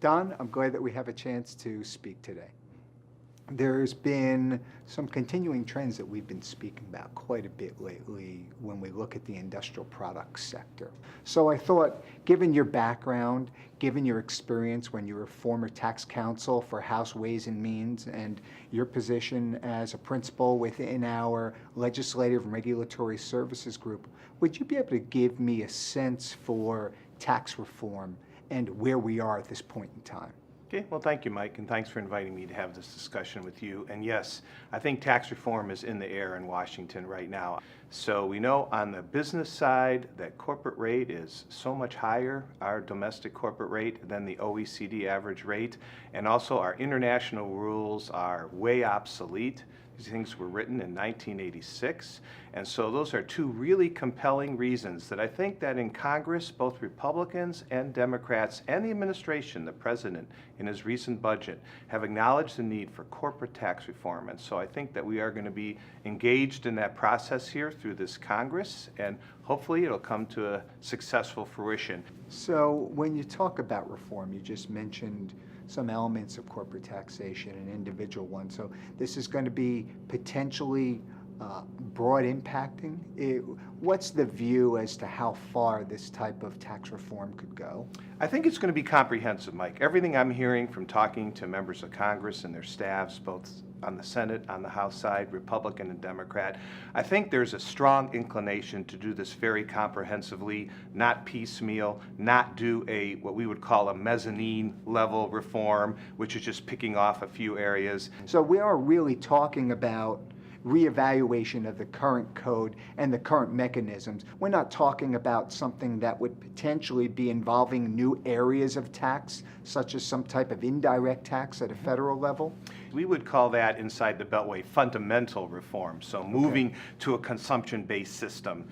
Don, I'm glad that we have a chance to speak today. There's been some continuing trends that we've been speaking about quite a bit lately when we look at the industrial products sector. So I thought, given your background, given your experience when you were former tax counsel for House Ways and Means, and your position as a principal within our Legislative and Regulatory Services group, would you be able to give me a sense for tax reform and where we are at this point in time? Okay, well, thank you, Mike, and thanks for inviting me to have this discussion with you. And yes, I think tax reform is in the air in Washington right now. So we know on the business side that corporate rate is so much higher, our domestic corporate rate, than the OECD average rate. And also our international rules are way obsolete. These things were written in 1986. And so those are two really compelling reasons that I think that in Congress, both Republicans and Democrats and the administration, the president in his recent budget, have acknowledged the need for corporate tax reform. And so I think that we are going to be engaged in that process here through this Congress, and hopefully it'll come to a successful fruition. So when you talk about reform, you just mentioned some elements of corporate taxation and individual ones. So this is going to be potentially broad impacting. What's the view as to how far this type of tax reform could go? I think it's going to be comprehensive, Mike. Everything I'm hearing from talking to members of Congress and their staffs, both on the Senate, on the House side, Republican and Democrat, I think there's a strong inclination to do this very comprehensively, not piecemeal, not do what we would call a mezzanine level reform, which is just picking off a few areas. So we are really talking about reevaluation of the current code and the current mechanisms. We're not talking about something that would potentially be involving new areas of tax, such as some type of indirect tax at a federal level. We would call that inside the Beltway fundamental reform, so moving to a consumption-based system.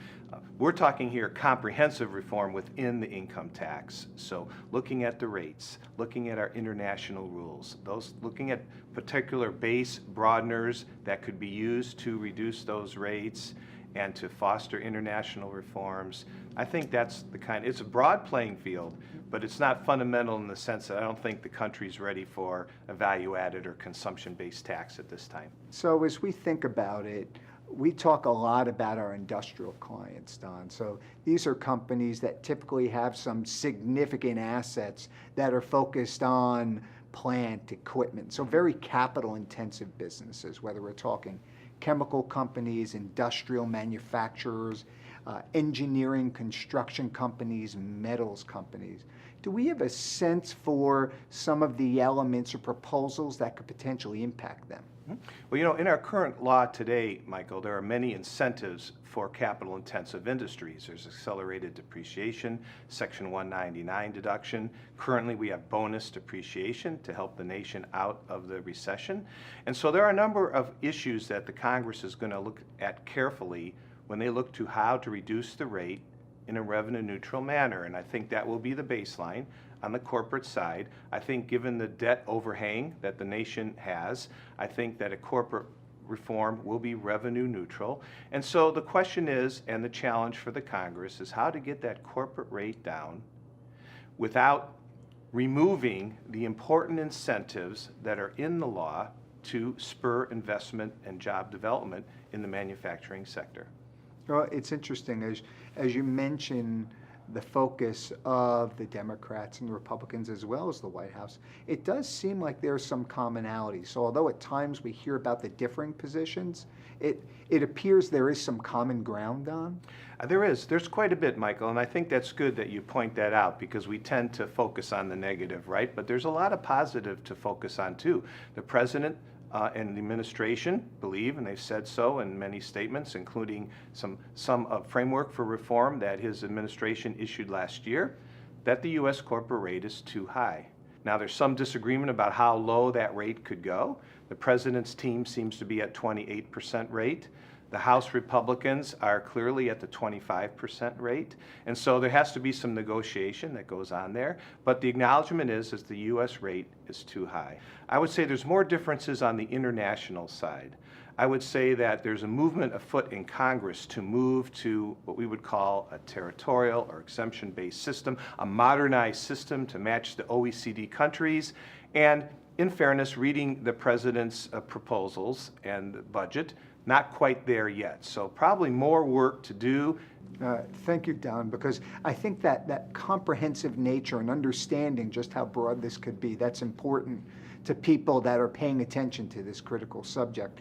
We're talking here comprehensive reform within the income tax. So looking at the rates, looking at our international rules, looking at particular base broadeners that could be used to reduce those rates and to foster international reforms. I think that's it's a broad playing field, but it's not fundamental in the sense that I don't think the country's ready for a value-added or consumption-based tax at this time. So as we think about it, we talk a lot about our industrial clients, Don. So these are companies that typically have some significant assets that are focused on plant equipment. So very capital-intensive businesses, whether we're talking chemical companies, industrial manufacturers, engineering, construction companies, metals companies. Do we have a sense for some of the elements or proposals that could potentially impact them? Well, in our current law today, Michael, there are many incentives for capital-intensive industries. There's accelerated depreciation, Section 199 deduction. Currently, we have bonus depreciation to help the nation out of the recession. And so there are a number of issues that the Congress is going to look at carefully when they look to how to reduce the rate in a revenue-neutral manner. And I think that will be the baseline. On the corporate side, I think given the debt overhang that the nation has, I think that a corporate reform will be revenue neutral. And so the question is, and the challenge for the Congress, is how to get that corporate rate down without removing the important incentives that are in the law to spur investment and job development in the manufacturing sector. Well, it's interesting, as you mentioned, the focus of the Democrats and the Republicans as well as the White House, it does seem like there's some commonality. So although at times we hear about the differing positions, it appears there is some common ground on. There's quite a bit, Michael, and I think that's good that you point that out because we tend to focus on the negative, right? But there's a lot of positive to focus on too. The president and the administration believe, and they've said so in many statements, including some framework for reform that his administration issued last year, that the U.S. corporate rate is too high. Now, there's some disagreement about how low that rate could go. The president's team seems to be at 28% rate. The House Republicans are clearly at the 25% rate. And so there has to be some negotiation that goes on there. But the acknowledgement is the U.S. rate is too high. I would say there's more differences on the international side. I would say that there's a movement afoot in Congress to move to what we would call a territorial or exemption-based system, a modernized system to match the OECD countries. And in fairness, reading the President's proposals and the budget, not quite there yet. So probably more work to do. Thank you, Don, because I think that comprehensive nature and understanding just how broad this could be, that's important to people that are paying attention to this critical subject.